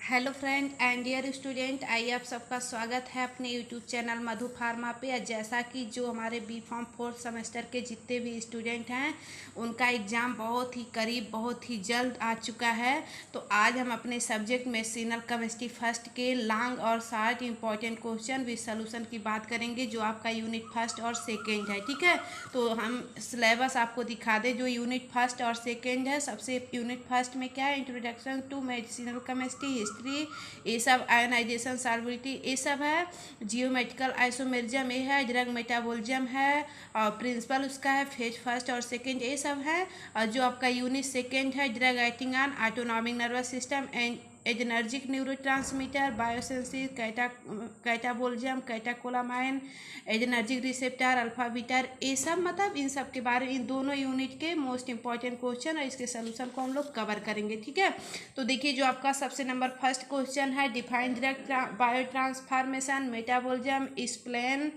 Hello friend and dear student, आइए आप सबका स्वागत है अपने यूट्यूब चैनल मधु फार्मा पे। जैसा कि जो हमारे बी फॉर्म फोर्थ सेमेस्टर के जितने भी स्टूडेंट हैं उनका एग्ज़ाम बहुत ही करीब, बहुत ही जल्द आ चुका है। तो आज हम अपने सब्जेक्ट मेडिसिनल केमिस्ट्री फर्स्ट के लॉन्ग और short important question with solution की बात करेंगे, जो आपका यूनिट फर्स्ट और सेकेंड है। ठीक है, तो हम सिलेबस आपको दिखा दें। जो यूनिट फर्स्ट और सेकेंड है, सबसे यूनिट फर्स्ट में क्या है, introduction to medicinal chemistry, history, ये सब, आयोनाइजेशन, सॉल्युबिलिटी, ये सब है। जियोमेट्रिकल आइसोमेरिज्म ये है, ड्रग मेटाबॉलिज्म है, और प्रिंसिपल उसका है फेज फर्स्ट और सेकेंड, ये सब है। और जो आपका यूनिट सेकेंड है, drug acting on autonomic nervous system and adrenergic neurotransmitter, biosynthesis, catabolism, catecholamine, adrenergic receptor, alpha beta, ये सब, मतलब इन सब के बारे में इन दोनों यूनिट के मोस्ट इंपॉर्टेंट क्वेश्चन और इसके सोल्यूशन को हम लोग कवर करेंगे। ठीक है, तो देखिए जो आपका सबसे नंबर फर्स्ट क्वेश्चन है, define drug bio transformation, metabolism, explain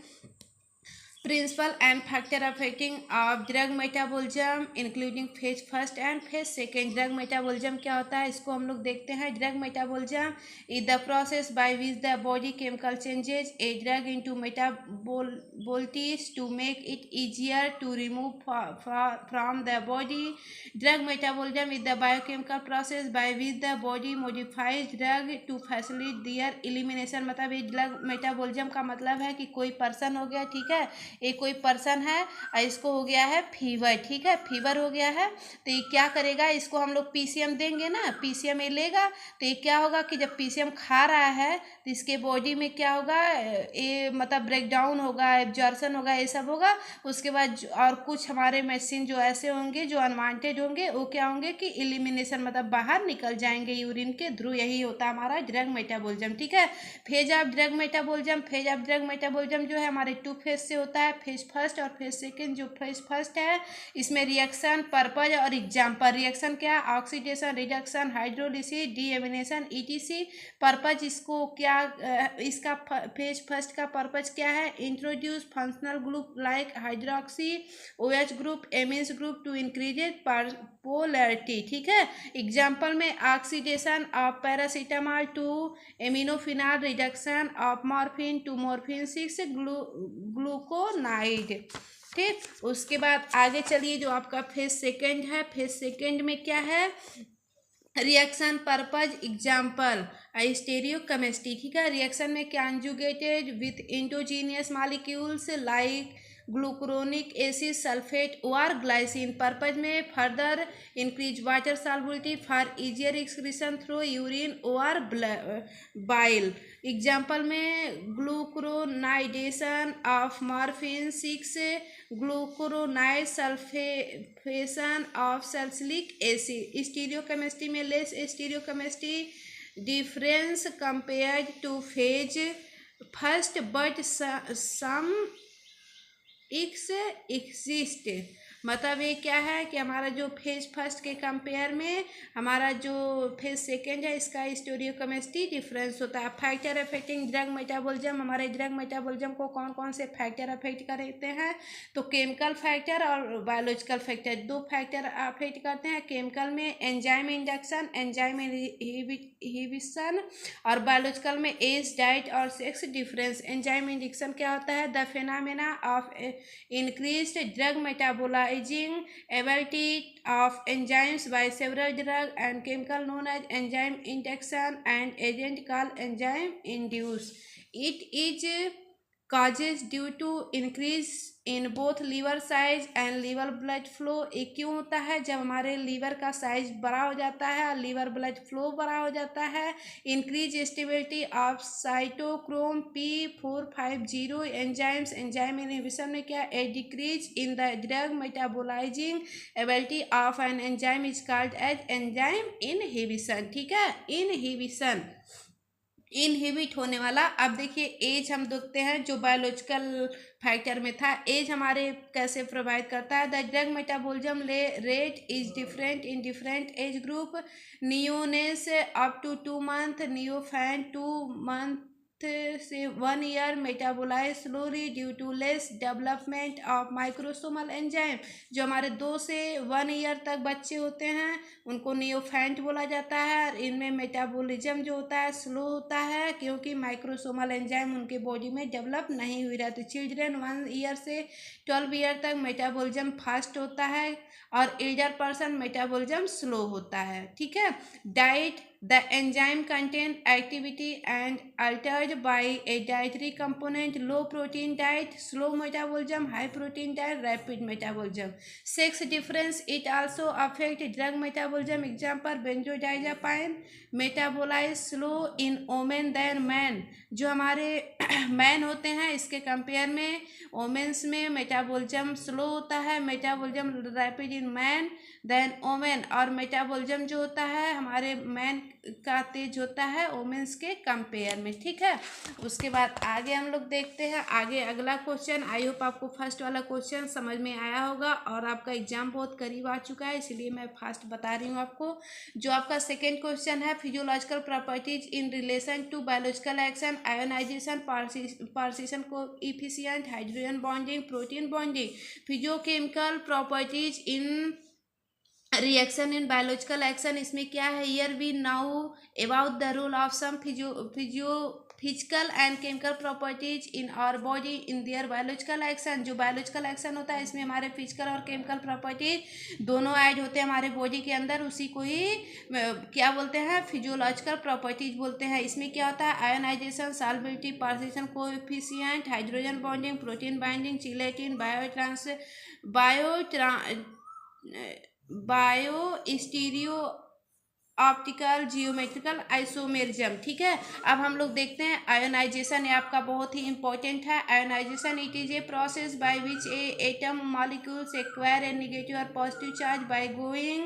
principal and factor affecting of drug metabolism including phase first and phase second। drug metabolism क्या होता है, इसको हम लोग देखते हैं। drug metabolism is the process by which the body chemical changes a drug into metabolites to make it easier to remove from the body। drug metabolism is the biochemical process by which the body modifies drug to facilitate their elimination। मतलब ये drug metabolism का मतलब है कि कोई person हो गया, ठीक है, एक कोई पर्सन है और इसको हो गया है फीवर, ठीक है, फीवर हो गया है, तो ये क्या करेगा, इसको हम लोग पीसीएम देंगे ना, पीसीएम ये लेगा, तो ये क्या होगा कि जब पीसीएम खा रहा है तो इसके बॉडी में क्या होगा, ये मतलब ब्रेक डाउन होगा, एब्जॉर्प्शन होगा, ये सब होगा। उसके बाद और कुछ हमारे मेडिसिन जो ऐसे होंगे जो अनवांटेड होंगे, वो क्या होंगे कि एलिमिनेशन, मतलब बाहर निकल जाएंगे यूरिन के थ्रू। यही होता है हमारा ड्रग मेटाबॉलिज्म। ठीक है, phase of drug metabolism, phase of drug metabolism जो है हमारे टू फेज से होता है, फेज फर्स्ट और फेज सेकेंड। जो फेज फर्स्ट है इसमें रिएक्शन, पर्पज और एग्जाम्पल। रिएक्शन क्या, oxidation, reduction, hydrolysis, deamination, ETC. Purpose इसको क्या, इसका फेज फर्स्ट का पर्पज क्या है, introduce functional group like hydroxy OH group, amines group to increase polarity. ठीक है, एग्जाम्पल में oxidation of paracetamol to aminophenol, reduction of morphine to morphine 6 glucuronide. ठीक, उसके बाद आगे चलिए, जो आपका फेज सेकेंड है, फेज सेकेंड में क्या है, reaction, purpose, example, stereochemistry. ठीक है, रिएक्शन में conjugated with endogenous molecules like glucuronic acid, sulphate और ग्लाइसिन। पर्पज में further increase water solubility for easier excretion through urine और बाइल। एग्जाम्पल में glucuronidation of morphine, 6 glucuronide sulphation of salicylic acid. Stereochemistry में less stereo chemistry difference compared to phase first but some x exist. मतलब ये क्या है कि हमारा जो फेज फर्स्ट के कंपेयर में हमारा जो फेज सेकेंड है, इसका स्टीरियोकेमिस्ट्री डिफरेंस होता है। फैक्टर अफेक्टिंग ड्रग मेटाबॉलिज्म, हमारे ड्रग मेटाबॉलिज्म को कौन कौन से फैक्टर अफेक्ट करते हैं, तो केमिकल फैक्टर और बायोलॉजिकल फैक्टर, दो फैक्टर अफेक्ट करते हैं। केमिकल में एंजाइम इंडक्शन, एंजाइम इनहिबिशन, और बायोलॉजिकल में एज, डाइट और सेक्स डिफरेंस। एंजाइम इंडक्शन क्या होता है, the phenomena of increased drug metabolizing ability of enzymes by several drug and chemical known as enzyme induction and agent called enzyme induce। It is causes due to increase in both liver size and liver blood flow। ये क्यों होता है, जब हमारे liver का size बड़ा हो जाता है और लीवर ब्लड फ्लो बड़ा हो जाता है। Increase stability of cytochrome P450 enzymes, enzyme inhibition में क्या, a decrease in the drug metabolising ability of an enzyme is called as enzyme inhibition. ठीक है, इनहिबिशन, इनहिबिट होने वाला। अब देखिए एज हम देखते हैं, जो बायोलॉजिकल फैक्टर में था, एज हमारे कैसे प्रोवाइड करता है, the drug metabolism rate is different in different age group. Neonates up to 2 month, नियोफैन 2 month से 1 year metabolise slowly due to less development of microsomal enzyme. जो हमारे 2 से 1 ईयर तक बच्चे होते हैं उनको नियोफेंट बोला जाता है, और इनमें मेटाबॉलिज्म जो होता है स्लो होता है क्योंकि माइक्रोसोमल एंजाइम उनके बॉडी में डेवलप नहीं हुई रहती। चिल्ड्रेन 1 ईयर से 12 ईयर तक मेटाबॉलिज्म फास्ट होता है और एल्डर पर्सन मेटाबॉलिज्म स्लो होता है। ठीक है। Diet, the enzyme content activity and altered by a dietary component, low protein diet, slow metabolism, high protein diet, rapid metabolism. Sex difference, it also affect drug metabolism. Example, benzodiazepine metabolize slow in women than men. जो हमारे man होते हैं इसके compare में women's में metabolism slow होता है, metabolism rapid in man than women, और मेटाबॉलिज्म जो होता है हमारे मैन का तेज होता है वोमेंस के कंपेयर में। ठीक है। उसके बाद आगे हम लोग देखते हैं आगे अगला क्वेश्चन। आई होप आपको फर्स्ट वाला क्वेश्चन समझ में आया होगा और आपका एग्जाम बहुत करीब आ चुका है इसलिए मैं फास्ट बता रही हूँ आपको। जो आपका सेकेंड क्वेश्चन है, physiological properties in relation to biological action, ionisation, partition coefficient, hydrogen bonding, protein bonding. Physiochemical properties in reaction in biological action, इसमें क्या है, here we now about the role of some physical and chemical properties in our body in their biological action. जो biological action होता है इसमें हमारे physical और chemical properties दोनों ऐड होते हैं हमारे बॉडी के अंदर, उसी को ही क्या बोलते हैं, फिजियोलॉजिकल प्रॉपर्टीज बोलते हैं। इसमें क्या होता है, ionisation, solubility, partition coefficient, hydrogen bonding, protein binding, chelation, bio stereo optical, geometrical, isomerism. ठीक है। अब हम लोग देखते हैं आयोनाइजेशन, ये आपका बहुत ही इंपॉर्टेंट है। Ionisation it is a process by which a atom molecules acquire a negative और पॉजिटिव चार्ज बाय गोइंग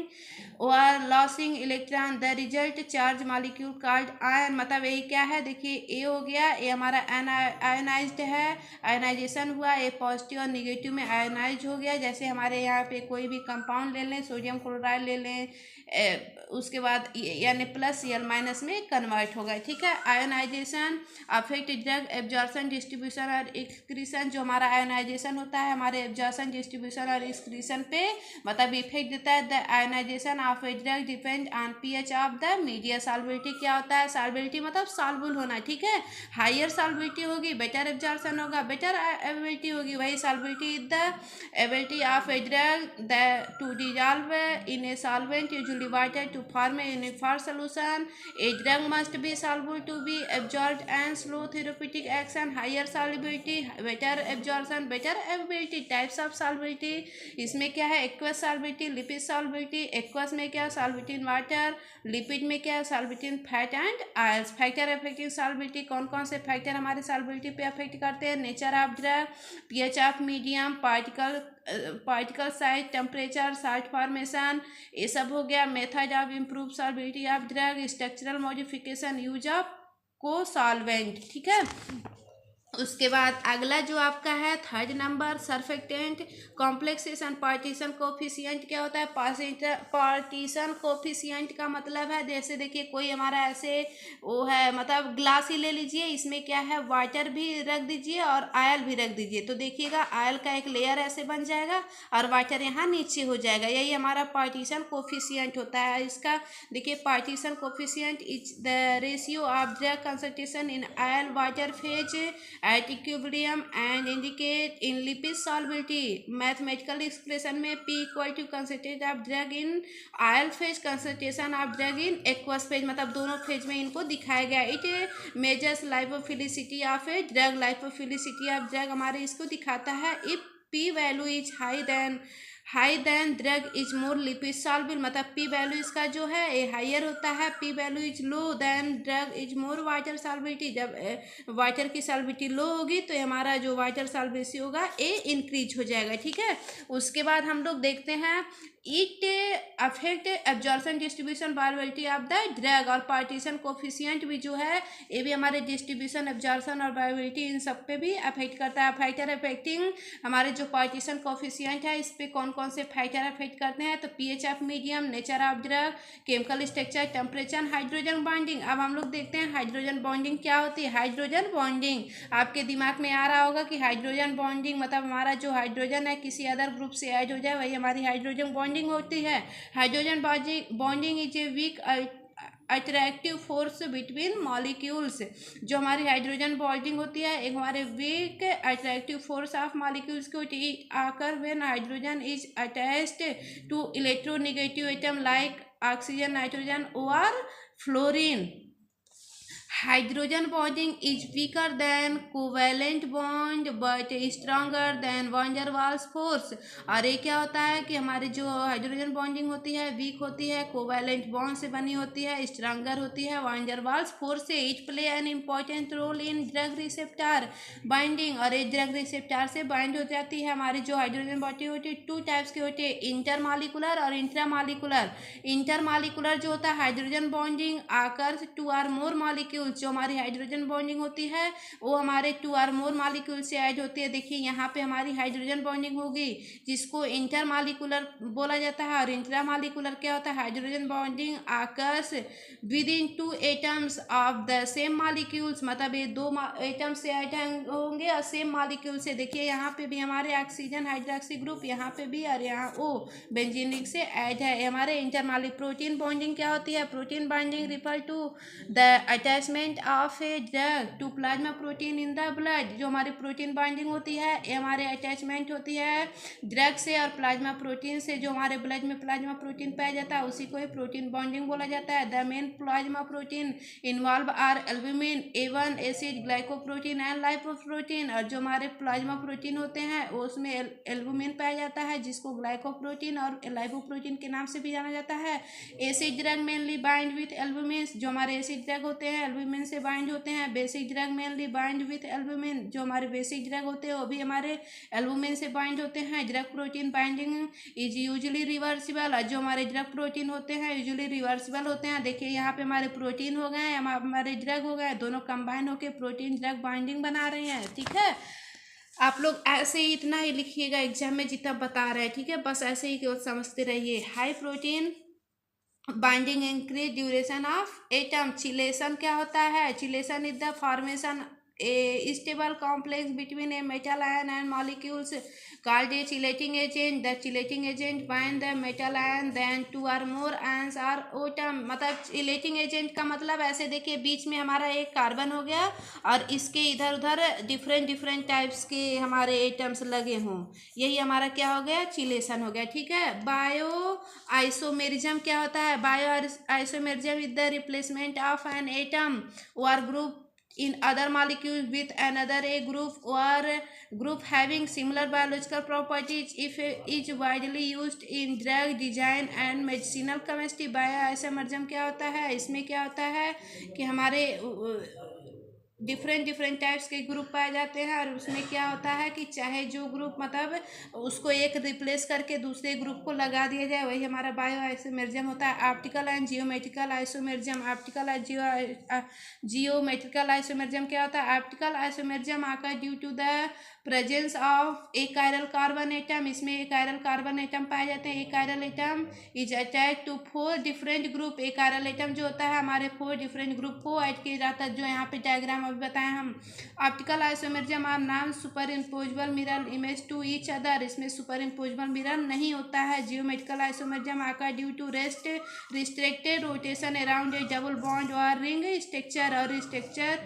और losing electron, the result charge molecule called ion. मतलब यही क्या है, देखिए ए हो गया, ये हमारा आयोनाइज्ड है, आयोनाइजेशन हुआ, ए पॉजिटिव और निगेटिव में आयोनाइज हो गया। जैसे हमारे यहाँ पे कोई भी कंपाउंड ले लें, सोडियम क्लोराइड ले लें, उसके बाद यानी प्लस या माइनस में कन्वर्ट होगा। ठीक है। Ionisation affect drug absorption, distribution और एक्सक्रीशन। जो हमारा आयोनाइजेशन होता है हमारे एब्जॉर्प्शन, डिस्ट्रीब्यूशन और एक्सक्रीशन पे मतलब इफेक्ट देता है। The ionisation of a drug depend on pH of the media. Solubility क्या होता है, सॉल्बिलिटी मतलब सॉल्युबल होना। ठीक है। हायर सॉल्बिलिटी होगी बेटर एब्जॉर्प्शन होगा, बेटर एबिलिटी होगी, वही solubility is the ability of a drug to dissolve in a solvent usually water to form a uniform solution. A drug must be soluble to be absorbed and slow therapeutic action, higher solubility, better absorption, better ability. Types of solubility, इसमें क्या है, aqueous solubility, lipid solubility। aqueous में क्या है, solubility in water। Lipid में क्या है, solubility in fat and oils। Factor affecting solubility, कौन कौन से फैक्टर हमारे solubility पे अफेक्ट करते हैं, nature of drug, pH of medium, particle size, temperature, salt formation, ये सब हो गया। Method of improve solubility of drug, structural modification, use of co solvent. ठीक है। उसके बाद अगला जो आपका है third number, surfactant complexation partition coefficient. क्या होता है, पार्टीशन कोफिशिएंट का मतलब है, जैसे देखिए कोई हमारा ऐसे वो है, मतलब ग्लास ही ले लीजिए, इसमें क्या है, वाटर भी रख दीजिए और आयल भी रख दीजिए, तो देखिएगा आयल का एक लेयर ऐसे बन जाएगा और वाटर यहाँ नीचे हो जाएगा, यही हमारा पार्टीशन कोफिशिएंट होता है। इसका देखिए partition coefficient is the ratio of drug concentration in oil water phase at equilibrium and indicate in lipid solubility। Mathematical expression में P equal to concentration of drug in oil phase, concentration of drug in aqueous phase, मतलब दोनों phase में इनको दिखाया गया। It measures lipophilicity of a drug, lipophilicity of drug हमारे इसको दिखाता है। If P value is high then drug is more lipid soluble, मतलब पी वैल्यू इसका जो है ये हाइयर होता है, P value is low then drug is more water solubility. जब वाटर की सॉल्युबिलिटी लो होगी तो हमारा जो वाटर सॉल्युबिलिटी होगा ये इंक्रीज हो जाएगा। ठीक है। उसके बाद हम लोग देखते हैं it affect absorption distribution बायोबिलिटी of the drug, और पार्टीशन कोफिशिएंट भी जो है ये भी हमारे डिस्ट्रीब्यूशन एब्जॉर्प्शन और बायोबिलिटी इन सब पे भी अफेक्ट करता है। फैक्टर अफेक्टिंग हमारे जो पार्टीशन कोफिशिएंट है इस पे कौन कौन से फैक्टर अफेक्ट करते हैं, तो pH of medium, nature of drug, chemical structure, temperature, hydrogen bonding. अब हम लोग देखते हैं हाइड्रोजन बॉन्डिंग क्या होती है। हाइड्रोजन बॉन्डिंग आपके दिमाग में आ रहा होगा कि हाइड्रोजन बॉन्डिंग मतलब हमारा जो हाइड्रोजन है किसी अदर ग्रुप से ऐड हो जाए, वही हमारी हाइड्रोजन बॉन्डिंग होती है। Hydrogen bonding is a weak attractive force between molecules. जो हमारी हाइड्रोजन बॉन्डिंग होती है एक हमारे weak attractive force of molecules को आकर when hydrogen is attached to electronegative atom like oxygen, nitrogen और fluorine. Hydrogen bonding is weaker than covalent bond but stronger than van der Waals force. और ये क्या होता है कि हमारी जो हाइड्रोजन बॉन्डिंग होती है वीक होती है, कोवैलेंट बॉन्ड से बनी होती है, स्ट्रॉन्गर होती है वैन डर वाल्स फोर्स से। It play an important role in drug receptor binding, और ये ड्रग रिसेप्टर से बाइंड हो जाती है। हमारी जो हाइड्रोजन बॉन्डिंग होती है टू टाइप्स की होती है, इंटरमॉलिकुलर और इंट्रामॉलिकुलर। इंटरमॉलिकुलर जो होता है हाइड्रोजन बॉन्डिंग आकर टू आर मोर मॉलिक्यूल, जो हमारी हाइड्रोजन बॉन्डिंग होती है वो हमारे टू आर मोर मॉलिक्यूल से ऐड होती है। देखिए यहाँ पे हमारी हाइड्रोजन बॉन्डिंग होगी जिसको इंटरमॉलिकुलर बोला जाता है, और इंट्रामॉलिकुलर क्या होता है, hydrogen bonding occurs with in two atoms of the same molecules, मतलब ये दो एटम से ऐड होंगे और सेम मॉलिक्यूल से। देखिए यहाँ पे भी हमारे ऑक्सीजन हाइड्रोक्सी ग्रुप यहाँ पे भी, और यहाँ ओ बेंजीनिक से ऐड है। हमारे इंटरमॉलिक प्रोटीन बॉन्डिंग क्या होती है, protein bonding refer to the attachment of a drug to plasma protein in the blood. जो हमारी प्रोटीन बाइंडिंग होती है ये हमारे अटैचमेंट होती है ड्रग से और प्लाज्मा प्रोटीन से। जो हमारे ब्लड में प्लाज्मा प्रोटीन पाया जाता है उसी को ही प्रोटीन बॉन्डिंग बोला जाता है। The main plasma protein involve are albumin, A1 acid, glycoprotein and lipoprotein. और जो हमारे प्लाज्मा प्रोटीन होते हैं उसमें एल्ब्यूमिन पाया जाता है जिसको ग्लाइकोप्रोटीन और लाइपोप्रोटीन के नाम से भी जाना जाता है। Acid drug mainly bind with albumin, जो हमारे एसिड ड्रग होते हैं एल्ब्यूमिन से बाइंड होते हैं। Basic drug mainly bind with albumin, जो हमारे बेसिक ड्रग होते हैं वो भी हमारे एल्ब्यूमिन से बाइंड होते हैं। Drug protein binding is usually reversible, और जो हमारे ड्रग प्रोटीन होते हैं यूजुअली रिवर्सिबल होते हैं। देखिए यहाँ पे हमारे प्रोटीन हो गए, हमारे ड्रग हो गए, दोनों कंबाइन होकर प्रोटीन ड्रग बाइंडिंग बना रहे हैं। ठीक है, आप लोग ऐसे ही इतना ही लिखिएगा एग्जाम में जितना बता रहे हैं। ठीक है, बस ऐसे ही केवल समझते रहिए। High protein binding increase duration of atom. Chelation क्या होता है, chelation is the formation a stable complex between a metal ion and molecules called a chelating agent. The chelating agent bind the metal ion then two or more ions are atom। मतलब chelating agent का मतलब ऐसे देखिए बीच में हमारा एक carbon हो गया और इसके इधर उधर डिफरेंट टाइप्स के हमारे एटम्स लगे हों, यही हमारा क्या हो गया, चिलेशन हो गया। ठीक है, बायो आइसोमेरिज्म क्या होता है, bio isomerism is the replacement of an atom और group in other molecules with another a group having similar biological properties. If is widely used in drug design and medicinal chemistry। बायोआइसोमेरिज्म क्या होता है, इसमें क्या होता है कि हमारे डिफरेंट टाइप्स के ग्रुप पाए जाते हैं और उसमें क्या होता है कि चाहे जो ग्रुप मतलब उसको एक रिप्लेस करके दूसरे ग्रुप को लगा दिया जाए, वही हमारा बायो आइसोमेरिज्म होता है। Optical and geometrical isomerism, optical and geometrical isomerism क्या होता है, optical isomerism occur due to the presence of a chiral carbon atom. इसमें एक कायरल कार्बन एटम पाए जाते हैं। एक chiral atom is attach to 4 different group. एक कायरल एटम जो होता है हमारे 4 डिफरेंट ग्रुप को ऐड किया जाता है, जो यहाँ पे डायग्राम अभी बताएं हम। Optical isomerism are non superimposable mirror image to each other. इसमें सुपर इम्पोजेबल मिरर नहीं होता है। Geometrical isomerism occur due to restricted rotation around a double bond और रिंग स्ट्रक्चर, और स्ट्रक्चर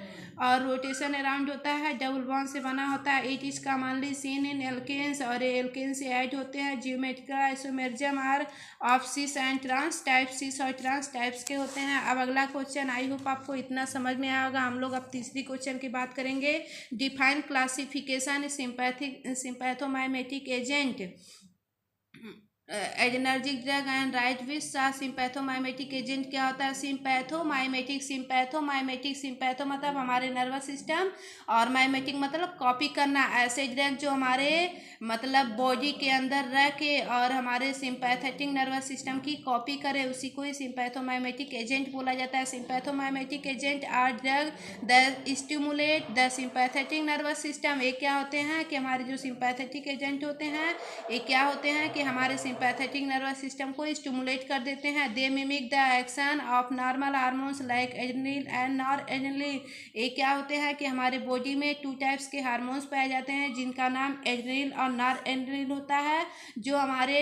और रोटेशन अराउंड होता है, डबल बॉन्ड से बना होता है। It is commonly seen in alkenes, और एल्केन से ऐड होते हैं। Geometrical isomerism are of cis and trans type, सिस और ट्रांस टाइप्स के होते हैं। अब अगला क्वेश्चन, आई होप आपको इतना समझ में आएगा। हम लोग अब तीसरी क्वेश्चन की बात करेंगे। Define classification sympathomimetic agent. Adrenergic drug and write which sympathomimetic agent क्या होता है? सिंपैथो मतलब हमारे नर्वस सिस्टम, और माइमेटिक मतलब कॉपी करना। ऐसे ड्रग जो हमारे मतलब बॉडी के अंदर रह के और हमारे सिंपैथेटिक नर्वस सिस्टम की कॉपी करे, उसी को ही सिंपैथोमाइमेटिक एजेंट बोला जाता है। Sympathomimetic agent are drug the stimulate the sympathetic nervous system. ये क्या होते हैं कि हमारे जो सिंपैथेटिक एजेंट होते हैं, ये क्या होते हैं कि हमारे सिंपैथेटिक नर्वस सिस्टम को स्टिमुलेट कर देते हैं। They mimic the action of normal hormones like adrenaline and noradrenaline. ये क्या होते हैं कि हमारे बॉडी में 2 टाइप्स के हार्मोन्स पाए जाते हैं, जिनका नाम एड्रेनलिन और नॉरएड्रेनलिन होता है, जो हमारे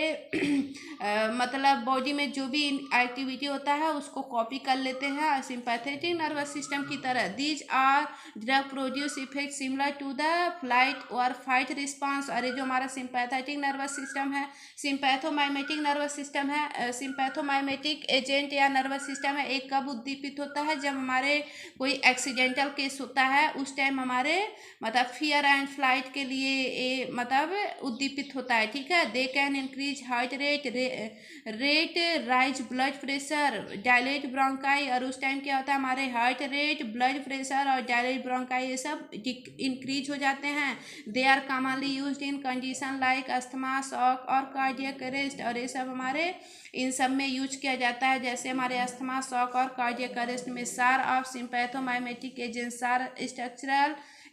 मतलब बॉडी में जो भी एक्टिविटी होता है उसको कॉपी कर लेते हैं सिंपैथेटिक नर्वस सिस्टम की तरह। These are drug produce effect similar to the flight और फाइट रिस्पांस। और ये जो हमारा सिंपैथेटिक नर्वस सिस्टम है, सिंपैथोमाइमेटिक नर्वस सिस्टम है, सिंपैथोमाइमेटिक एजेंट या नर्वस सिस्टम है, एक कब उद्दीपित होता है? जब हमारे कोई एक्सीडेंटल केस होता है, उस टाइम हमारे मतलब फियर एंड फ्लाइट के लिए ये मतलब उद्दीपित होता है, ठीक है। They can increase heart rate raise blood pressure, dilate bronchi. और उस टाइम क्या होता है? हमारे हार्ट रेट, ब्लड प्रेशर और डायलेट ब्रोंकाई ये सब इंक्रीज हो जाते हैं। They are commonly used in condition like asthma, shock और कार्डियक अरेस्ट। और ये सब हमारे इन सब में यूज किया जाता है, जैसे हमारे अस्थमा, शॉक और कार्डियक अरेस्ट में। SAR of sympathomimetic agent, SAR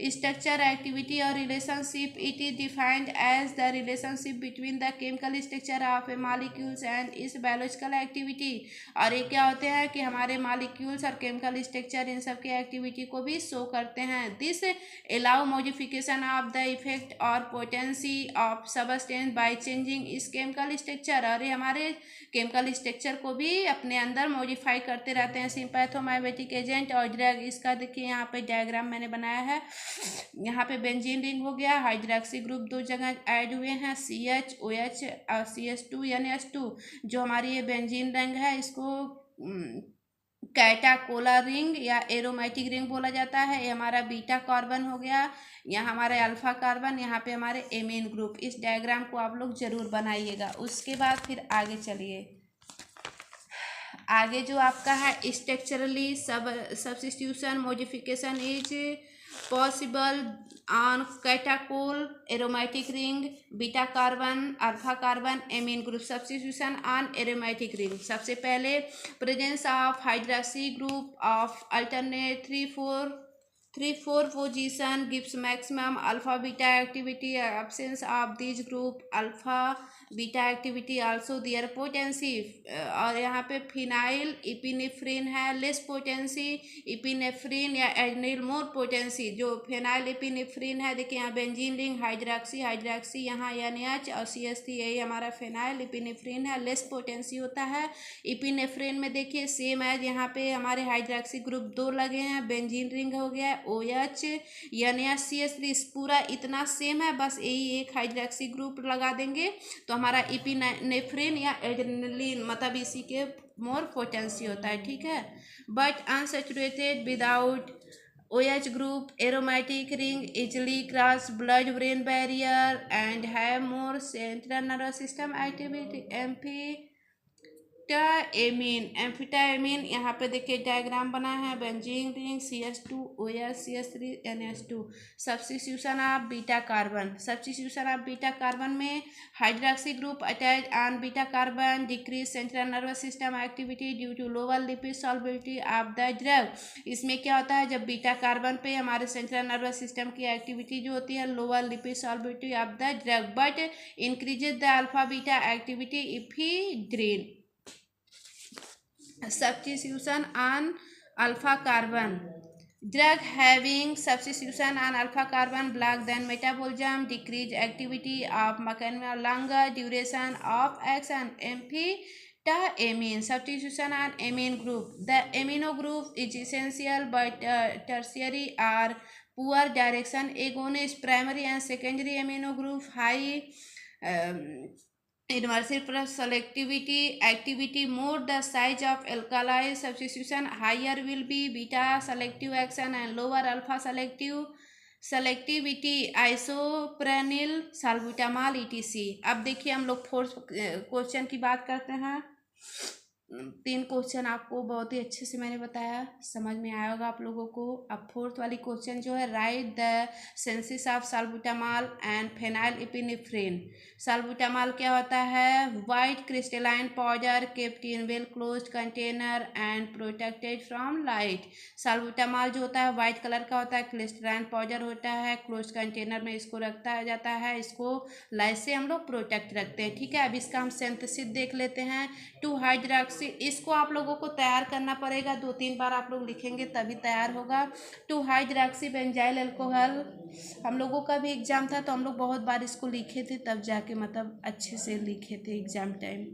structure activity और relationship. It is defined as the relationship between the chemical structure of a molecules and its biological activity. और ये क्या होते हैं कि हमारे मॉलिक्यूल्स और केमिकल स्ट्रक्चर इन सब की एक्टिविटी को भी शो करते हैं। This allow modification of the effect or potency of substance by changing its chemical structure। और ये हमारे केमिकल स्ट्रक्चर को भी अपने अंदर मॉडिफाई करते रहते हैं सिंपैथोमाइमेटिक एजेंट और ड्रग। इसका देखिए यहाँ पे डायग्राम मैंने बनाया है। यहाँ पे बेंजीन रिंग हो गया, हाइड्रोक्सी ग्रुप 2 जगह ऐड हुए हैं, CH OH और CH2NH2। जो हमारी ये बेंजीन रिंग है, इसको कैटाकोला रिंग या एरोमेटिक रिंग बोला जाता है। ये हमारा बीटा कार्बन हो गया, यहाँ हमारे अल्फा कार्बन, यहाँ पे हमारे एमीन ग्रुप। इस डायग्राम को आप लोग जरूर बनाइएगा। उसके बाद फिर आगे चलिए। आगे जो आपका है structurally substitution modification is possible on catechol, aromatic ring, beta carbon, alpha carbon, amine group. Substitution on aromatic ring, सबसे पहले presence of hydroxy group of alternate 3-4 position gives maximum alpha beta activity, absence of these group alpha beta activity also their potency। और यहाँ पे phenyl epinephrine है less potency, epinephrine या adrenaline मोर potency. जो phenyl epinephrine है, देखिए यहाँ benzene ring, hydroxy यहाँ NH और CH3, यही हमारा फिनाइल इपिनेफ्रिन है, लेस पोटेंसी होता है। इपिनेफ्रिन में देखिए सेम है, यहाँ पे हमारे हाइड्रोक्सी ग्रुप 2 लगे हैं, बेंजीन रिंग हो गया, OH NH CH3 पूरा इतना सेम है, बस यही एक हाइड्रोक्सी ग्रुप लगा देंगे तो हमारा इपिनेफ्रिन या एड्रेनलिन मतलब इसी के मोर पोटेंसी होता है, ठीक है। But unsaturated without OH group aromatic ring easily cross blood brain barrier and have more central nervous system activity। Amphetamine यहाँ पे देखिए डायग्राम बना है, benzene ring, CH2OH CH3NH2। Substitution of beta carbon में hydroxy group attach on beta carbon decrease central nervous system activity due to lower lipid solubility of the drug. इसमें क्या होता है, जब बीटा कार्बन पे हमारे सेंट्रल नर्वस सिस्टम की activity जो होती है lower lipid solubility of the drug, but increases the alpha beta activity ephedrine. Substitution on alpha carbon, drug having substitution on alpha carbon block then metabolism, decrease activity of mechanism, longer duration of action। amphetamine substitution on amine group, the amino group is essential but tertiary or poor direction agonist, primary and secondary amino group high inverse selectivity activity, more the size of alkali substitution higher will be beta selective action and lower alpha selective selectivity, isoprenaline, salbutamol, ETC. अब देखिए हम लोग fourth question की बात करते हैं। 3 question आपको बहुत ही अच्छे से मैंने बताया, समझ में आया होगा आप लोगों को। अब फोर्थ वाली क्वेश्चन जो है, write the synthesis of salbutamol and phenyl epinephrine. Salbutamol क्या होता है? White crystalline powder kept in well closed container and protected from light. Salbutamol जो होता है वाइट कलर का होता है, क्रिस्टलाइन पाउडर होता है, क्लोज कंटेनर में इसको रखा जाता है, इसको लाइट से हम लोग प्रोटेक्ट रखते हैं, ठीक है। अब इसका हम सिंथेसिस देख लेते हैं। 2 हाइड्रोक्सी, इसको आप लोगों को तैयार करना पड़ेगा, 2-3 बार आप लोग लिखेंगे तभी तैयार होगा। 2 हाइड्रोक्सी बेंजाइल अल्कोहल। हम लोगों का भी एग्जाम था तो हम लोग बहुत बार इसको लिखे थे, तब जाके मतलब अच्छे से लिखे थे exam time.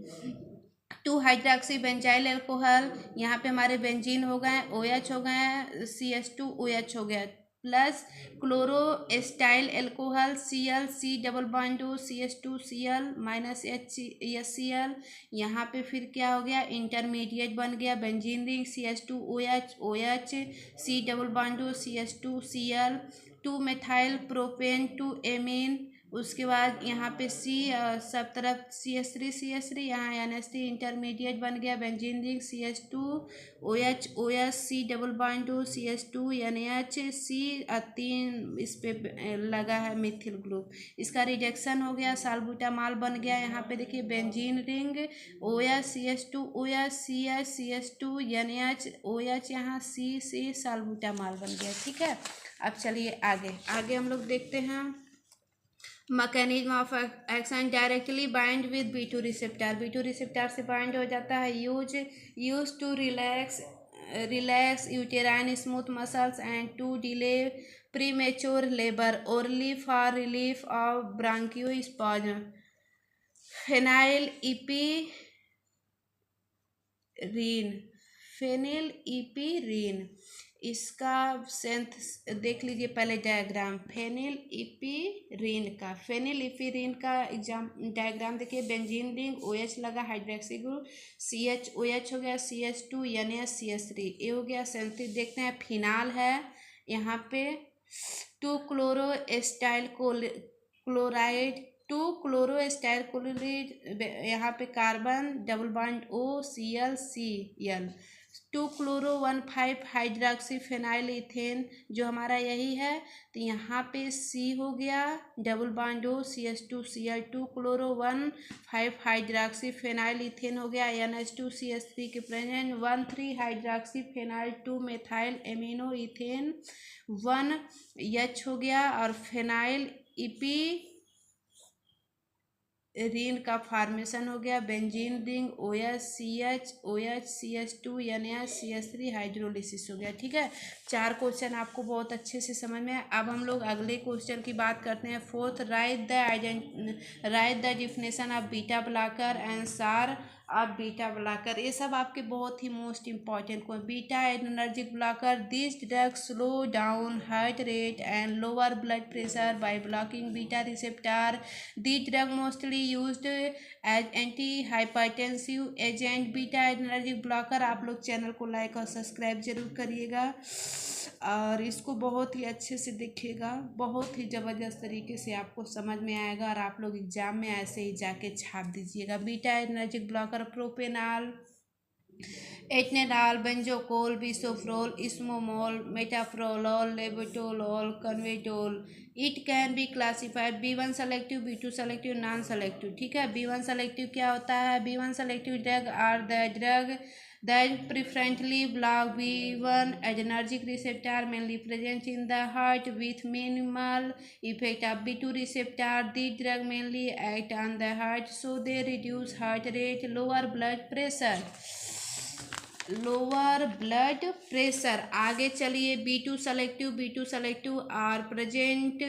2 hydroxy benzyl alcohol, यहाँ पे हमारे बेंजीन हो गए, OH हो गए, CH2OH हो गया, plus chloro acetyl alcohol Cl, C double bond CH2Cl minus HCl। यहाँ पे फिर क्या हो गया? इंटरमीडिएट बन गया benzene ring CH2OH, OH, C double bond CH2Cl, 2 methyl propane 2 amine. उसके बाद यहाँ पे C सब तरफ CH3 यहाँ NH3 इंटरमीडिएट बन गया benzene ring CH2OH, OH, C double bond CH2 NH, C 3 इस पे लगा है मिथिल ग्रुप, इसका रिडक्शन हो गया, साल्बुटामॉल बन गया। यहाँ पे देखिए benzene ring OH, CH2OH, CH, CH2 NH, OH, यहाँ C साल्बुटामॉल बन गया, ठीक है। अब चलिए आगे हम लोग देखते हैं। Mechanism of action, directly bind with B2 receptor, B2 receptor से बाइंड हो जाता है। Use to relax uterine smooth muscles and to delay premature labour, orally for relief of bronchospasm. Phenylephrine, इसका सेंथ देख लीजिए पहले डायग्राम। फेनिल इपीरीन का exam diagram देखिए। बेंजीन रिंग OH लगा, हाइड्रोक्सी ग्रुप CHOH हो गया, CH2 NH CH3 ये हो गया। सेंथ देखते हैं, फिनाल है यहाँ पे, 2 chloro acetyl chloride, 2 chloro acetyl chloride, यहाँ पे carbon double bond OCl, 2 chloro 1,5 hydroxy phenyl ethane जो हमारा यही है, तो यहाँ पे C हो गया double bond CH2Cl, 2 chloro 1,5 hydroxy phenyl ethane हो गया, NH2CH3 के present, 1,3 hydroxy phenyl 2 methyl amino ethane 1H हो गया, और फेनाइल रीन का फॉर्मेशन हो गया। Benzene ring OH, CH, CH2 NH CH3 hydrolysis हो गया, ठीक है। 4 क्वेश्चन आपको बहुत अच्छे से समझ में। अब हम लोग अगले क्वेश्चन की बात करते हैं। Fourth, write the definition of beta blocker and SAR of beta blocker. ये सब आपके बहुत ही मोस्ट इंपॉर्टेंट को। Beta adrenergic blocker, this drug slow down heart rate and lower blood pressure by blocking beta receptor. This drug mostly used as antihypertensive agent. Beta adrenergic blocker, आप लोग channel को like और subscribe जरूर करिएगा, और इसको बहुत ही अच्छे से देखिएगा, बहुत ही ज़बरदस्त तरीके से आपको समझ में आएगा, और आप लोग एग्जाम में ऐसे ही जाके छाप दीजिएगा। Beta adrenergic blocker, propranolol, atenolol, बेंजोकोल, bisoprolol, esmolol, metoprolol, labetalol, carvedilol. It can be classified B1 selective, B2 selective, non selective, ठीक है। B1 सेलेक्टिव क्या होता है? B1 selective drug are the drug that preferentially block B1 adrenergic receptor mainly present in the heart with minimal effect of B2 receptor. The drug mainly act on the heart, so they reduce heart rate, lower blood pressure. आगे चलिए। B2 selective are present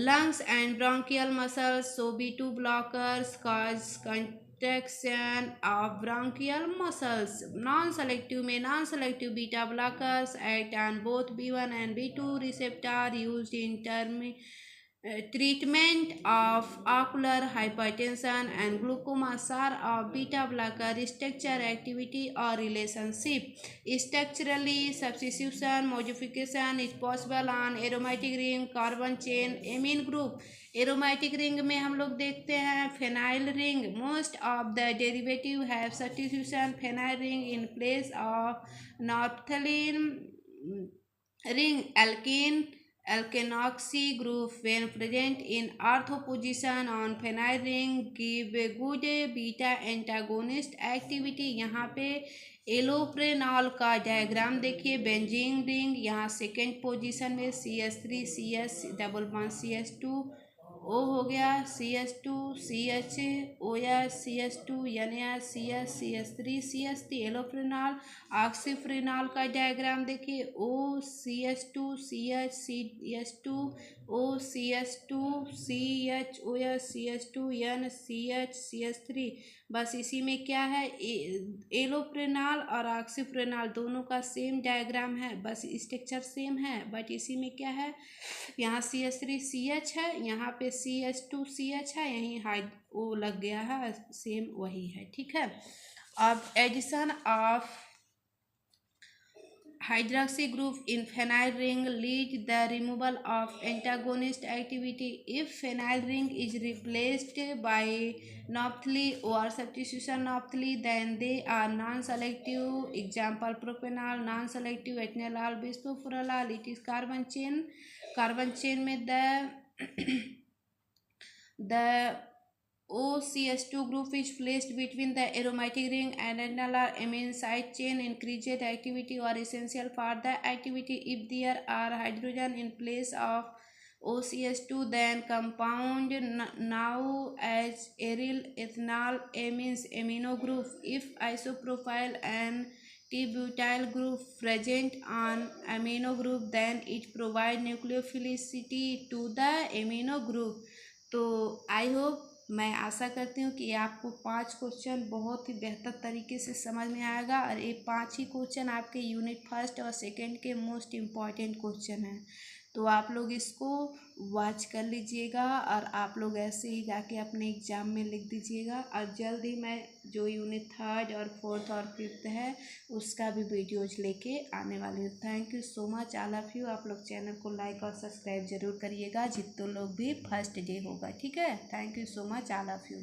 lungs and bronchial muscles, so B2 blockers cause contraction of bronchial muscles. Non-selective beta blockers act on both B1 and B2 receptor used treatment of ocular hypertension and glaucoma are of beta blocker structure activity or relationship. Structurally, substitution modification is possible on aromatic ring carbon chain amine group. Aromatic ring में हम लोग देखते हैं phenyl ring. Most of the derivative have substitution phenyl ring in place of naphthalene ring. Alkanoxy group when present in ortho position on phenyl ring give good beta antagonist activity. यहाँ पे एलोप्रेनॉल का diagram देखिए. Benzene ring यहाँ second position में CH3 CH double bond CH2 O हो गया, CH2 CH OH CH2 NH CH CH3 CH3 एलोप्रेनॉल. ऑक्सीफ्रेनॉल का diagram देखिए. O CH2 CH CH2 O CH2 CH OH CH2 N CH CH3. बस इसी में क्या है, एलोप्रेनॉल और ऑक्सीफ्रेनॉल दोनों का सेम डायग्राम है, बस स्ट्रक्चर सेम है. बट इसी में क्या है, यहाँ CH3 CH है, यहाँ पे CH2 CH है, यहीं हाइड वो लग गया है, सेम वही है. ठीक है. अब addition of hydroxy group in phenyl ring lead the removal of antagonist activity. If phenyl ring is replaced by naphthalene or substitution naphthalene, then they are non-selective. Example propanol, non-selective etanol, bisphosphoral. It is carbon chain. Carbon chain में the OCH2 group is placed between the aromatic ring and another amine side chain, increases activity or essential for the activity. If there are hydrogen in place of OCH2, then compound now as aryl ethanol amines amino group. If isopropyl and T-butyl group present on amino group, then it provides nucleophilicity to the amino group. तो I hope, मैं आशा करती हूँ कि आपको 5 question बहुत ही बेहतर तरीके से समझ में आएगा. और ये 5 ही क्वेश्चन आपके यूनिट फर्स्ट और सेकंड के मोस्ट इम्पॉर्टेंट क्वेश्चन हैं. तो आप लोग इसको वॉच कर लीजिएगा और आप लोग ऐसे ही जाके अपने एग्ज़ाम में लिख दीजिएगा. और जल्द ही मैं जो यूनिट थर्ड और फोर्थ और फिफ्थ है उसका भी वीडियोज लेके आने वाली हूँ. Thank you so much all of you. आप लोग चैनल को लाइक और सब्सक्राइब ज़रूर करिएगा जितने लोग भी फर्स्ट डे होगा. ठीक है. Thank you so much all of you.